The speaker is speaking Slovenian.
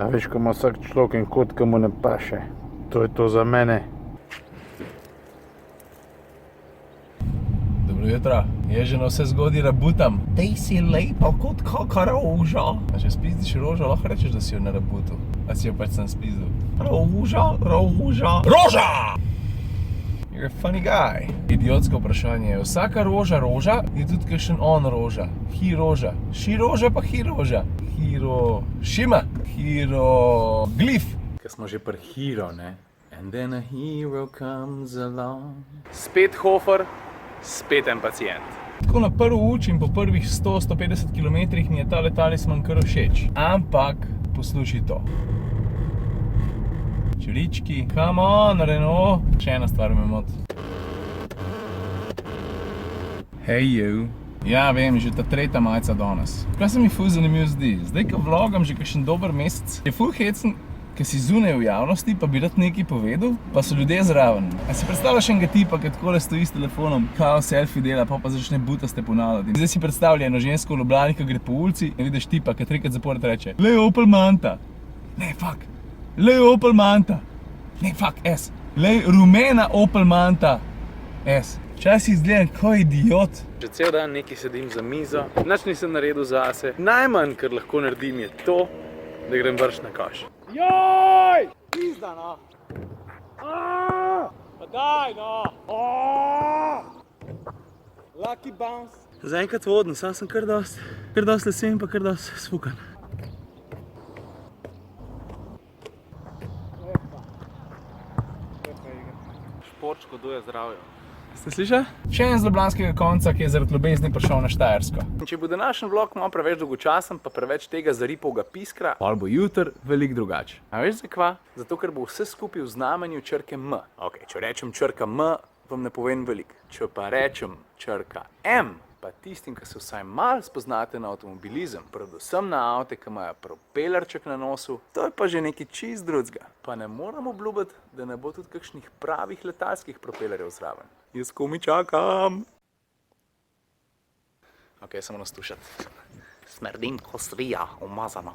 A veš, ko ima vsak človek en kot, ki mu ne paše. To je to za mene. Dobro jutro, jaz že na vse zgodi rabutam. Tej si lepa kot kaka roža. A če spizdiš rožo, lahko rečeš, da si jo na rabutu. A si jo pač sem spizdil. Roža, roža, roža! You're a funny guy. Idiotsko vprašanje je, vsaka roža roža, je tudi kakšen on roža. Hi roža. Ši roža pa hi roža. Hirošima. Hieroglif. Ker smo že pri hero, ne? And then a hero comes along. Spet Hofer, spet en pacient. Tako na prvo učim, po prvih 100-150 km mi je tale talisman kar všeč. Ampak, poslušaj to. Čelički, come on, Renault. Še ena stvar me moti. Hey you. Ja, vem, že ta tretja majica danes. Kaj se mi ful zanimivo zdi? Zdaj, ko vlogam že kakšen dober mesec, je ful hecen, ker si zunaj v javnosti, pa bi rad nekaj povedal, pa so ljudje zraven. A si predstavljaš enega tipa, ki takole stoji s telefonom, kao selfie dela, pa začne butaste ponavljati. Zdaj si predstavlja eno žensko v Ljubljani, ki gre po ulici in vidiš tipa, ki trikrat zapored reče: Lej Opel Manta. Ne, fuck. Lej Opel Manta. Ne, fuck, S. Lej rumena Opel Manta. S. Včasih izgledam kot idiot. Že cel dan nekaj sedim za mizo, nič nisem naredil zase. Najmanj, kar lahko naredim, je to, da grem vrš na koš. Joj! Pizda, no! Pa daj, no! Lucky bounce. Zaenkrat vodno, sam sem kar dost lesen, pa kar dost sfukan. Šport škoduje zdravju. Ste slišali? Še en z ljubljanskega konca, ki je zaradi ljubezni prišel na Štajersko. Če bo današnji vlog malo preveč dolgočasen, pa preveč tega zaripovega piskra, ali bo jutr veliko drugače. A veš zakva? Zato, ker bo vse skupaj v znamenju črke M. Ok, če rečem črka M, vam ne povem veliko. Če pa rečem črka M, pa tistim, ki se vsaj malo spoznate na avtomobilizem, predvsem na avte, ki imajo propelerček na nosu, to je pa že nekaj čist drugega. Pa ne moram obljubiti, da ne bo tudi kakšnih pravih letalskih propelerjev zraven. Jaz komi čakam. Ok, samo nastušati. Smrdim ko svija, umazana.